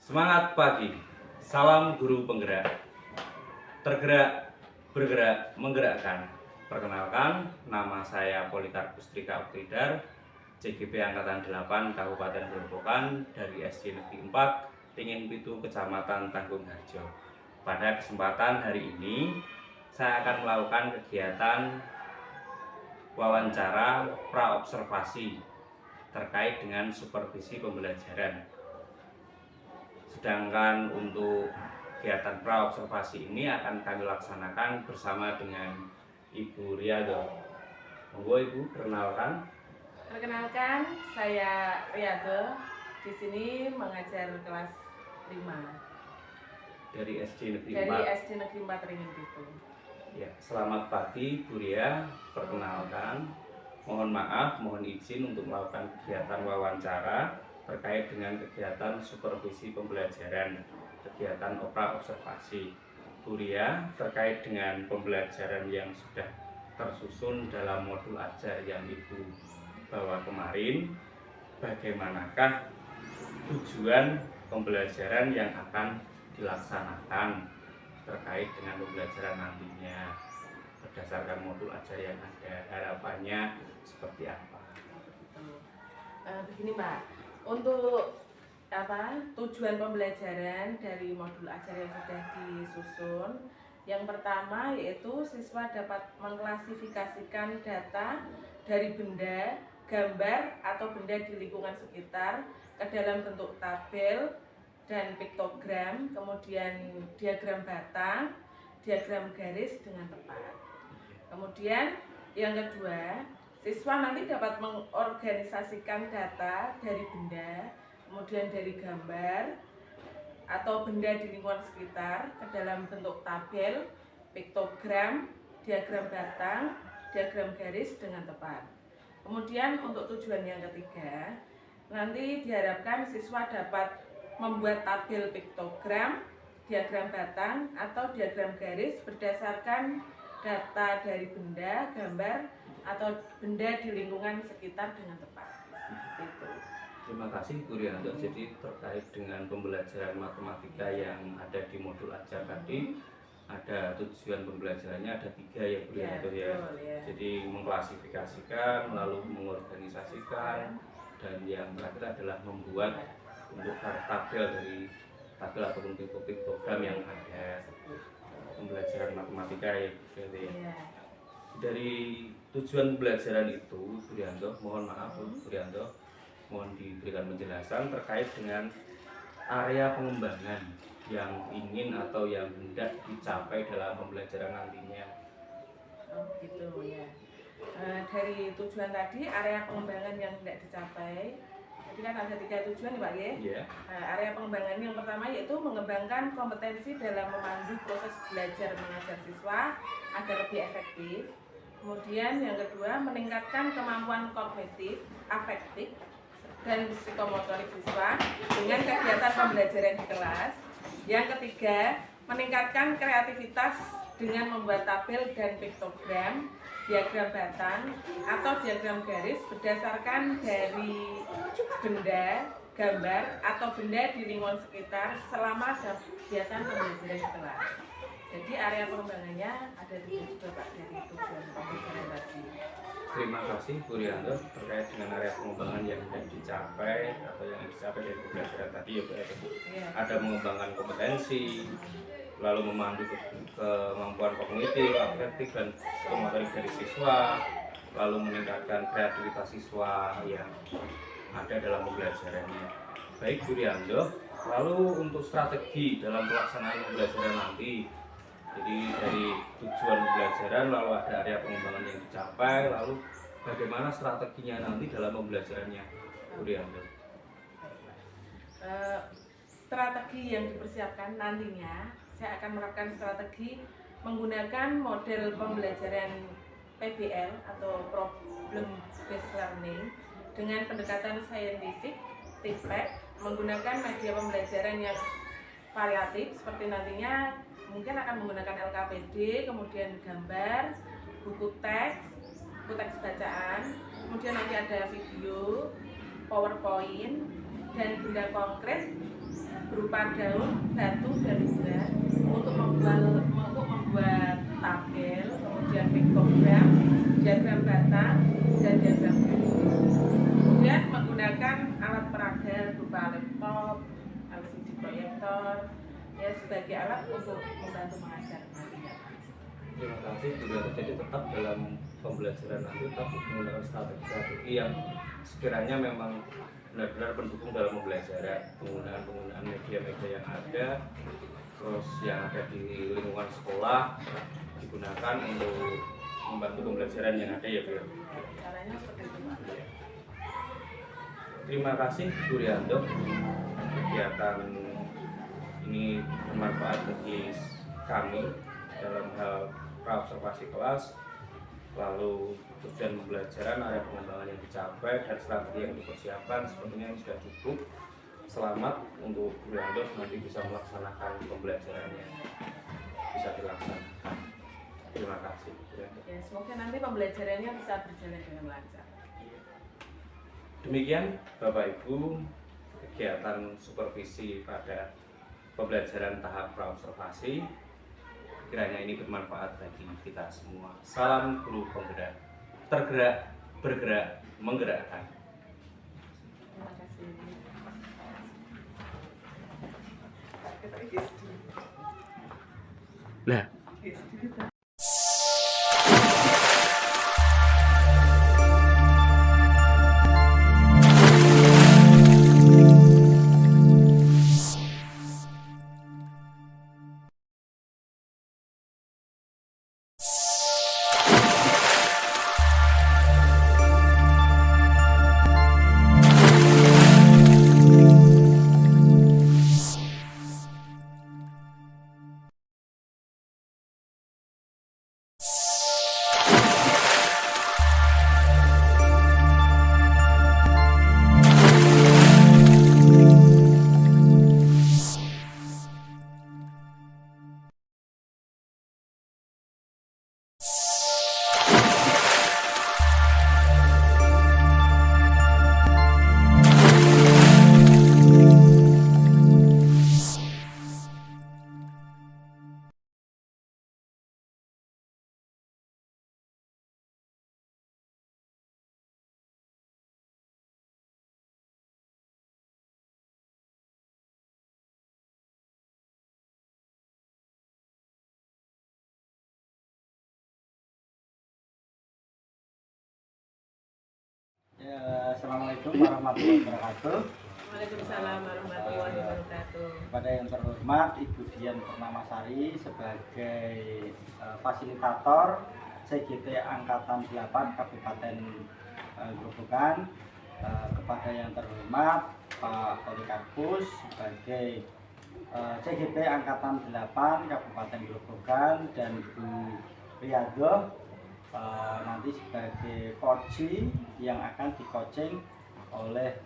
Semangat pagi, salam guru penggerak, tergerak, bergerak, menggerakkan. Perkenalkan, nama saya Polikarpus Trika Oktidar, CGP Angkatan 8 Kabupaten Grobogan dari SD Negeri 4, Tingin Pitu, Kecamatan Tanggung Harjo. Pada kesempatan hari ini, saya akan melakukan kegiatan wawancara praobservasi terkait dengan supervisi pembelajaran. Sedangkan untuk kegiatan praobservasi ini akan kami laksanakan bersama dengan Ibu Riado. Monggo Ibu, perkenalkan. Perkenalkan, saya Riado. Di sini mengajar kelas 5 Dari SD Negeri dari 4. SD Negeri 4 Ringin Pitu. Ya, selamat pagi Bu Ria. Perkenalkan, mohon maaf, mohon izin untuk melakukan kegiatan wawancara terkait dengan kegiatan supervisi pembelajaran, kegiatan praobservasi. Bu Ria, terkait dengan pembelajaran yang sudah tersusun dalam modul ajar yang Ibu bawa kemarin, bagaimanakah tujuan pembelajaran yang akan dilaksanakan terkait dengan pembelajaran nantinya berdasarkan modul ajar yang ada, harapannya seperti apa? Begini Mbak, untuk tujuan pembelajaran dari modul ajar yang sudah disusun, yang pertama yaitu siswa dapat mengklasifikasikan data dari benda, gambar atau benda di lingkungan sekitar ke dalam bentuk tabel dan piktogram, kemudian diagram batang, diagram garis dengan tepat. Kemudian yang kedua, siswa nanti dapat mengorganisasikan data dari benda, kemudian dari gambar atau benda di lingkungan sekitar ke dalam bentuk tabel, piktogram, diagram batang, diagram garis dengan tepat. Kemudian untuk tujuan yang ketiga, nanti diharapkan siswa dapat membuat tabel piktogram, diagram batang atau diagram garis berdasarkan data dari benda, gambar atau benda di lingkungan sekitar dengan tepat. Itu. Terima kasih Bu Rianto. Jadi terkait dengan pembelajaran matematika yang ada di modul ajar tadi, ada tujuan pembelajarannya ada 3 ya Bu Rianto ya. Jadi mengklasifikasikan, lalu mengorganisasikan, dan yang terakhir adalah membuat untuk tabel dari tabel ataupun piktogram yang ada. Pembelajaran matematika ya Bu Rianto ya. Dari tujuan pembelajaran itu Bu Rianto, mohon maaf Bu Rianto, mohon diberikan penjelasan terkait dengan area pengembangan yang ingin atau yang hendak dicapai dalam pembelajaran nantinya. Oh gitu ya. Dari tujuan tadi, area pengembangan yang hendak dicapai, jadi kan ada 3 tujuan ya Pak ya. Yeah. Area pengembangan yang pertama yaitu mengembangkan kompetensi dalam memandu proses belajar mengajar siswa agar lebih efektif. Kemudian yang kedua, meningkatkan kemampuan kognitif, afektif, dan psikomotorik siswa dengan kegiatan pembelajaran di kelas. Yang ketiga, meningkatkan kreativitas dengan membuat tabel dan piktogram, diagram batang atau diagram garis berdasarkan dari benda, gambar atau benda di lingkungan sekitar selama kegiatan pembelajaran di kelas. Jadi area pengembangannya ada 3 juga Pak dari tujuan pembelajaran tadi. Terima kasih Bu Rianto terkait dengan area pengembangan yang hendak dicapai atau yang dicapai dari pembelajaran tadi ya Bu. Ada mengembangkan kompetensi, lalu memandu kemampuan kognitif, afektif dan psikomotorik dari siswa, lalu meningkatkan kreativitas siswa yang ada dalam pembelajarannya. Baik Bu Rianto, lalu untuk strategi dalam pelaksanaan pembelajaran nanti, jadi dari tujuan pembelajaran lalu ada area pengembangan yang dicapai, lalu bagaimana strateginya nanti dalam pembelajarannya Bu Rianto? Strategi yang dipersiapkan nantinya, saya akan menerapkan strategi menggunakan model pembelajaran PBL atau Problem Based Learning dengan pendekatan saintifik, TIPEC, menggunakan media pembelajaran yang variatif seperti nantinya mungkin akan menggunakan LKPD, kemudian gambar, buku teks bacaan, kemudian nanti ada video, PowerPoint, dan benda konkret berupa daun, batu, dan urat untuk membuat tabel, kemudian piktogram, diagram batang, dan diagram grafis. Kemudian menggunakan alat peraga berupa laptop, LCD proyektor, ya sebagai alat untuk membantu mengajar nantinya. Terima kasih Bu Rianto. Jadi tetap dalam pembelajaran nanti tetap menggunakan strategi yang sekiranya memang benar-benar pendukung dalam pembelajaran, penggunaan media-media yang ada, terus yang ada di lingkungan sekolah digunakan untuk membantu pembelajaran yang ada ya Bu. Caranya seperti itu Pak. Terima kasih Bu Rianto. Kegiatan ini bermanfaat bagi kami dalam hal praobservasi kelas, lalu tujuan pembelajaran, area pengembangan yang dicapai, dan strategi yang dipersiapkan. Sepertinya ini sudah cukup. Selamat untuk Bu Rianto nanti bisa melaksanakan pembelajarannya, bisa dilaksanakan. Terima kasih Bu Rianto. Ya, semoga nanti pembelajarannya bisa berjalan dengan lancar. Demikian Bapak Ibu kegiatan supervisi pada pembelajaran tahap praobservasi. Kiranya ini bermanfaat bagi kita semua. Salam guru penggerak, tergerak, bergerak, menggerakkan. Terima kasih. Nah, Ya, Assalamualaikum warahmatullahi wabarakatuh. Waalaikumsalam warahmatullahi wabarakatuh. Kepada yang terhormat Ibu Dian Purnamasari sebagai fasilitator CGT Angkatan 8 Kabupaten Grobogan, kepada yang terhormat Pak Polikarpus sebagai CGT Angkatan 8 Kabupaten Grobogan, dan Bu Rianto nanti sebagai coaching yang akan di-coaching oleh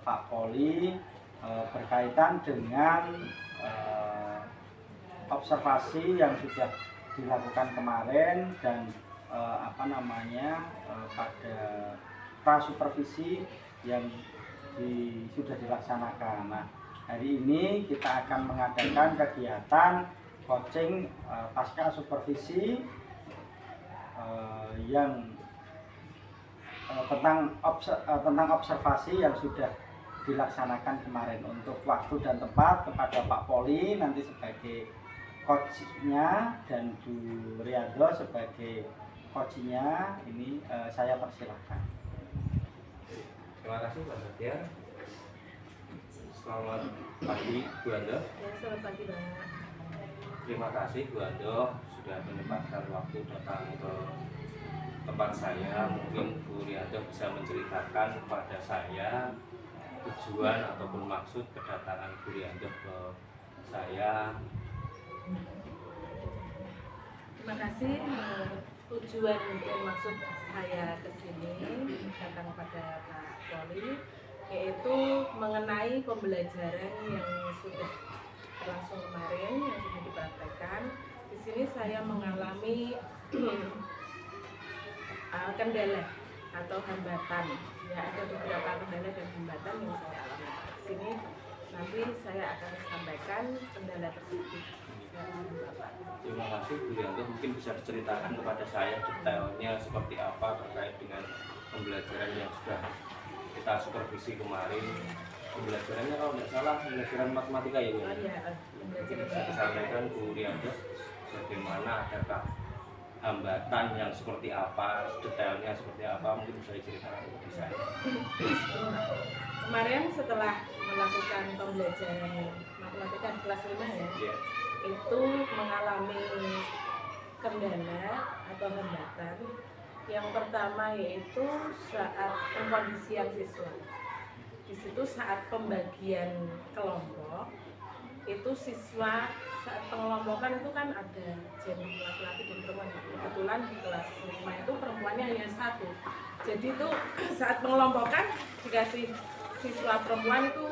Pak Poli berkaitan dengan observasi yang sudah dilakukan kemarin dan pada prasupervisi yang sudah dilaksanakan. Nah, hari ini kita akan mengadakan kegiatan coaching pasca supervisi yang tentang observasi yang sudah dilaksanakan kemarin. Untuk waktu dan tempat kepada Pak Poli nanti sebagai coachnya dan Bu Rianto sebagai coachnya, ini saya persilahkan. terima kasih Pak Satya. Selamat pagi Bu Ando. Ya, selamat pagi Pak. Terima kasih Bu Ando sudah menyempatkan waktu datang ke tempat saya. Mungkin Bu Rianto bisa menceritakan kepada saya tujuan ataupun maksud kedatangan Bu Rianto ke saya. Terima kasih. Tujuan dan maksud saya ke sini datang pada Pak Poli yaitu mengenai pembelajaran yang sudah berlangsung kemarin, yang sudah dipraktekkan. Di sini saya mengalami kendala atau hambatan. Ya, ada beberapa kendala dan hambatan yang saya alami. Di sini nanti saya akan sampaikan kendala tersebut. Terima kasih Bu Rianto, mungkin bisa diceritakan kepada saya detailnya seperti apa terkait dengan pembelajaran yang sudah kita supervisi kemarin. Pembelajarannya kalau tidak salah pembelajaran matematika ya Bu? Oh iya, Mungkin pembelajaran bisa disampaikan Bu Rianto bagaimana, adakah hambatan yang seperti apa, detailnya seperti apa, mungkin bisa diceritakan kepada saya. Kemarin setelah melakukan pembelajaran matematika di kelas 5 ya, Ya. itu mengalami kendala atau hambatan. Yang pertama yaitu saat pengkondisian siswa. Di situ saat pembagian kelompok, itu siswa saat pengelompokan itu kan ada jenis laki-laki dan perempuan. Kebetulan di kelas 5 itu perempuannya hanya 1. Jadi itu saat pengelompokan dikasih siswa perempuan itu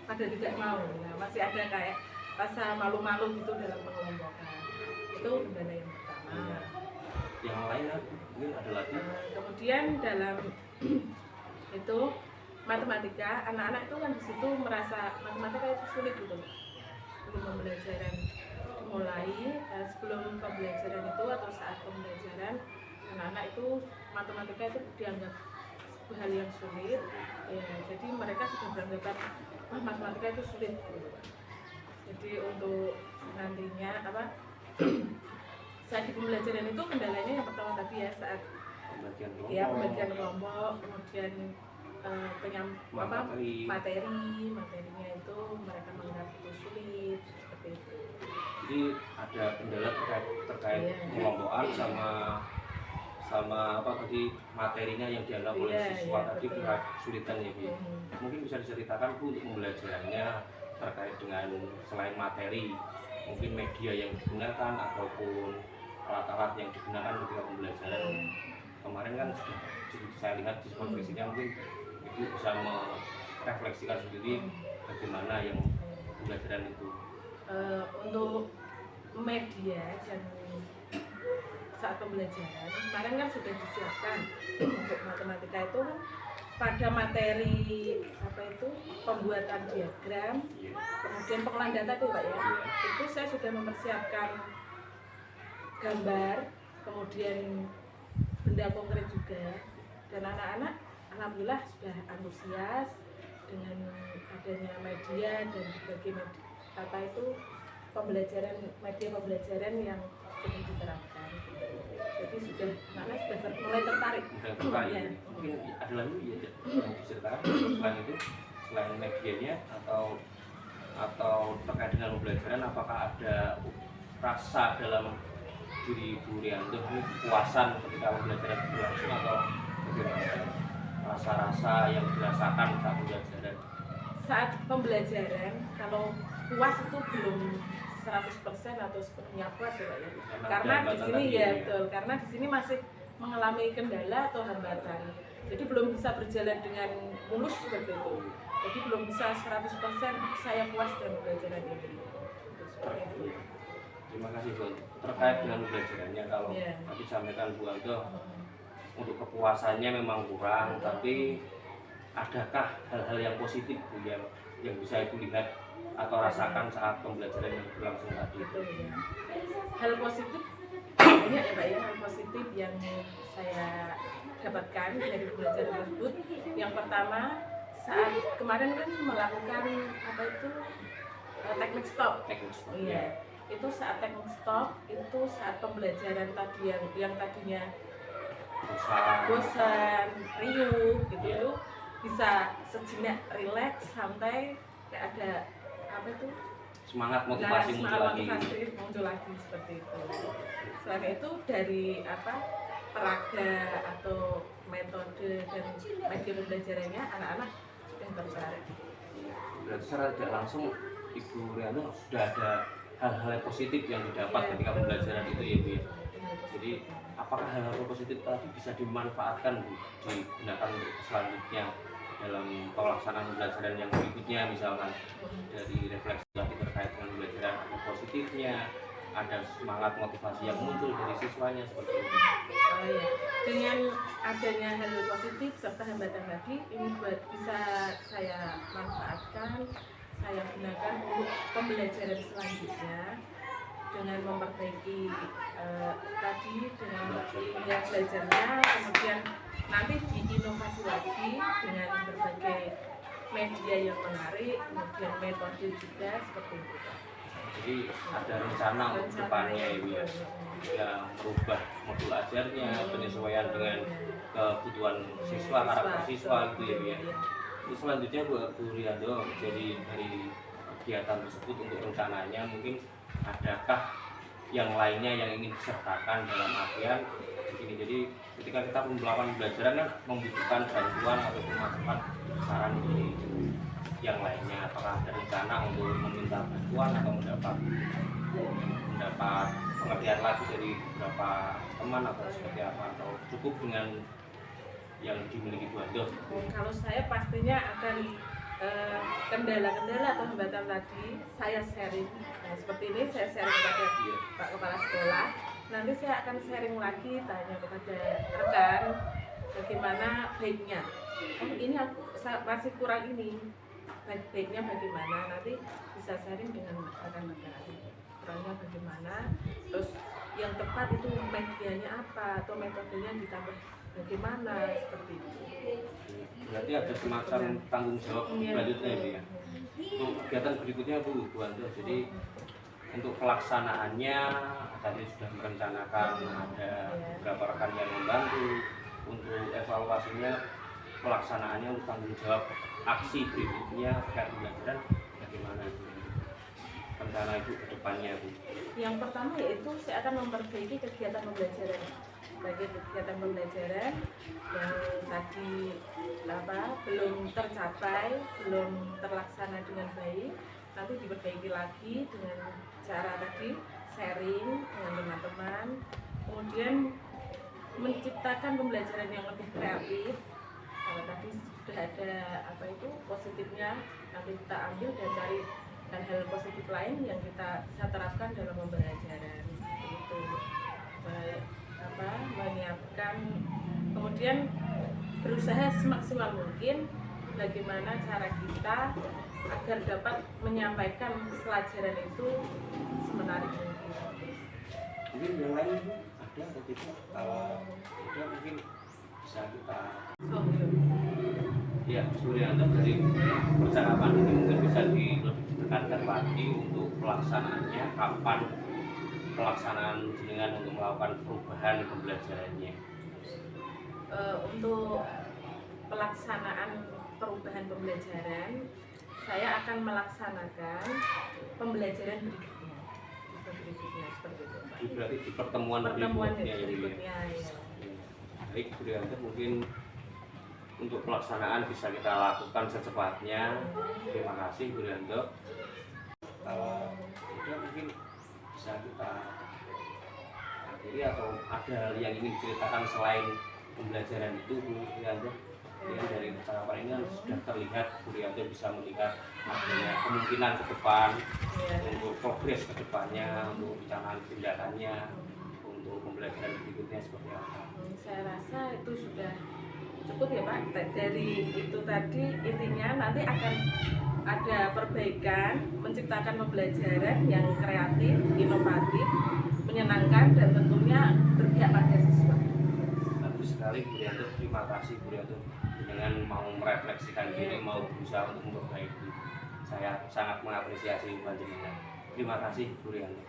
pada tidak mau. Nah, masih ada kayak rasa malu-malu gitu dalam pengelompokan. Itu kendala yang pertama. Yang lain mungkin ada lagi. Kemudian dalam itu matematika, anak-anak itu kan di situ merasa matematika itu sulit gitu. Sebelum pembelajaran dimulai, sebelum pembelajaran itu atau saat pembelajaran, anak-anak itu matematika itu dianggap sebuah hal yang sulit. Ya, jadi mereka sudah beranggapan matematika itu sulit gitu. Jadi untuk nantinya saat di pembelajaran itu kendalanya yang pertama tadi ya, saat pembagian kelompok, kemudian materinya itu mereka menganggap itu sulit seperti itu. Jadi ada kendala terkait pengelompokan sama apa tadi materinya yang dianggap oleh siswa tadi berat kesulitan ya Bu. Mungkin bisa diceritakan Bu untuk pembelajarannya terkait dengan selain materi, mungkin media yang digunakan ataupun alat-alat yang digunakan ketika pembelajaran. Kemarin kan sudah saya lihat di supervisinya, mungkin Ibu bisa merefleksikan sendiri bagaimana yang pembelajaran itu. Untuk media dan saat pembelajaran kemarin kan sudah disiapkan untuk matematika itu kan pada materi pembuatan diagram, kemudian pengolahan data tuh Pak ya, itu saya sudah mempersiapkan gambar, kemudian benda konkret juga, dan anak-anak alhamdulillah sudah antusias dengan adanya media dan berbagai media pembelajaran yang sudah diterapkan. Jadi sudah anak sudah mulai tertarik. Ya. Mungkin ada lagi ya yang diceritakan selain itu, selain medianya atau terkait dengan pembelajaran, apakah ada rasa dalam diri Bu Rianto ini kepuasan ketika pembelajaran berlangsung atau bagaimana rasa-rasa yang dirasakan saat pembelajaran? Saat pembelajaran kalau puas itu belum 100% atau sepenuhnya puas ya Pak ya. Karena di sini ya betul, karena di sini masih mengalami kendala atau hambatan. Jadi belum bisa berjalan dengan mulus seperti itu. Jadi belum bisa 100% saya puas dengan pembelajaran ini. Seperti itu. Terima kasih Bu. Terkait dengan pembelajarannya, kalau tadi sampaikan Bu Aldo, untuk kepuasannya memang kurang, tapi adakah hal-hal yang positif Bu yang bisa Ibu lihat atau rasakan saat pembelajaran yang berlangsung tadi? Hal positif banyak ya Pak ya, hal positif yang saya dapatkan dari pembelajaran tersebut. Yang pertama, saat kemarin kan melakukan teknik stop. Iya. Itu saat teknik stop, itu saat pembelajaran tadi yang tadinya bosan, riuh gitu, bisa sejenak rileks, santai, kayak ada semangat motivasi muncul lagi seperti itu. Selain itu dari peraga atau metode dan media pembelajarannya anak-anak sudah tertarik. Berarti secara tidak langsung Ibu Rianto sudah ada hal-hal yang positif yang didapat ketika pembelajaran itu ya Bu ya. Jadi apakah hal-hal positif tadi bisa dimanfaatkan Bu, digunakan untuk selanjutnya dalam pelaksanaan pembelajaran yang berikutnya, misalkan dari refleksi tadi terkait dengan pembelajaran, ada positifnya, ada semangat motivasi yang muncul dari siswanya seperti itu. Dengan adanya hal positif serta hambatan tadi, ini bisa saya manfaatkan, saya gunakan untuk pembelajaran selanjutnya dengan memperbaiki tadi dengan ya belajarnya, kemudian nanti diinovasi lagi dengan berbagai media yang menarik, kemudian metode juga seperti itu. Jadi ada rencana untuk depannya Ibu ya, merubah modul ajarnya, penyesuaian dengan kebutuhan siswa, karakter siswa gitu ya Bu ya. Terus selanjutnya Bu Rianto, jadi dari kegiatan tersebut untuk rencananya mungkin adakah yang lainnya yang ingin disertakan dalam artian begini, jadi ketika kita melakukan pembelajaran kan membutuhkan bantuan atau masukan saran dari yang lainnya, apakah ada rencana untuk meminta bantuan atau mendapat pengertian lagi dari beberapa teman atau seperti apa, atau cukup dengan yang dimiliki Bu Ando? Kalau saya pastinya akan kendala-kendala atau hambatan tadi saya sharing. Nah, seperti ini saya sharing kepada Pak Kepala Sekolah. Nanti saya akan sharing lagi, tanya kepada rekan bagaimana baiknya. Oh ini aku masih kurang ini. Baiknya bagaimana, nanti bisa sharing dengan rekan-rekan. Kurangnya bagaimana, terus yang tepat itu medianya apa atau metodenya ditambah bagaimana, seperti itu. Berarti ada semacam tanggung jawab selanjutnya ya. Untuk kegiatan berikutnya Bu Ando, jadi untuk pelaksanaannya tadi sudah merencanakan ada beberapa rekan yang membantu, untuk evaluasinya pelaksanaannya untuk tanggung jawab aksi berikutnya terkait pembelajaran bagaimana Bu? Rencana Ibu ke depannya Bu? Yang pertama yaitu saya akan memperbaiki kegiatan pembelajaran. Bagi kegiatan pembelajaran yang tadi belum tercapai, belum terlaksana dengan baik, nanti diperbaiki lagi dengan cara tadi sharing dengan teman-teman, kemudian menciptakan pembelajaran yang lebih kreatif. Kalau tadi sudah ada positifnya, nanti kita ambil dan cari hal-hal positif lain yang kita bisa terapkan dalam pembelajaran. Itu menyiapkan, kemudian berusaha semaksimal mungkin bagaimana cara kita agar dapat menyampaikan pelajaran itu semenarik mungkin. Mungkin yang lain ada atau tidak? Kalau ada mungkin bisa kita. Ya, Suryanto, dari percakapan ini mungkin bisa lebih ditekankan lagi untuk pelaksanaannya, kapan pelaksanaan jenengan untuk melakukan perubahan pembelajarannya. Untuk pelaksanaan perubahan pembelajaran, saya akan melaksanakan pembelajaran berikutnya seperti itu Pak. Berarti di pertemuan berikutnya ya. Baik, Suryanto, mungkin untuk pelaksanaan bisa kita lakukan secepatnya. Terima kasih Bu Rianto. Mungkin bisa kita akhiri atau ada hal yang ingin diceritakan selain pembelajaran itu Bu Rianto? Dari percakapan ini sudah terlihat Bu Rianto bisa melihat adanya kemungkinan ke depan untuk progres ke depannya, untuk perencanaan tindakannya, untuk pembelajaran berikutnya seperti apa. Saya rasa itu sudah cukup ya Pak. Dari itu tadi intinya nanti akan ada perbaikan, menciptakan pembelajaran yang kreatif, inovatif, menyenangkan dan tentunya berpihak pada siswa. Bagus sekali Bu Rianto, terima kasih Bu Rianto dengan mau merefleksikan diri, mau berusaha untuk memperbaiki. Saya sangat mengapresiasi panjenengan. Terima kasih Bu Rianto.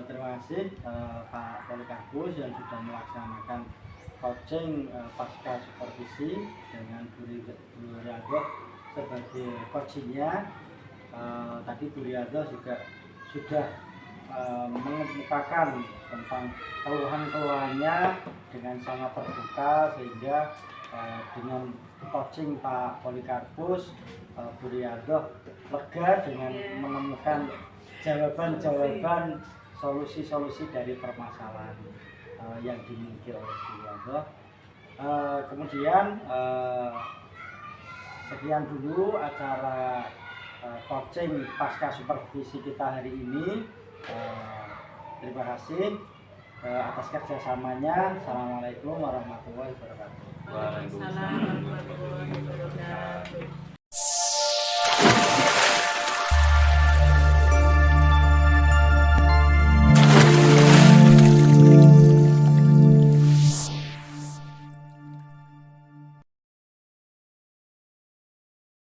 Terima kasih Pak Polikarpus yang sudah melaksanakan coaching pasca supervisi dengan Bu Rianto sebagai coachingnya. Tadi Bu Rianto juga sudah mengemukakan tentang keluhan-keluhannya dengan sangat terbuka, sehingga dengan coaching Pak Polikarpus, Bu Rianto lega dengan menemukan jawaban-jawaban, solusi-solusi dari permasalahan yang dimiliki oleh Bu Rianto. Kemudian sekian dulu acara coaching pasca supervisi kita hari ini. Terima kasih atas kerjasamanya. Assalamualaikum warahmatullahi wabarakatuh. Waalaikumsalam warahmatullahi wabarakatuh.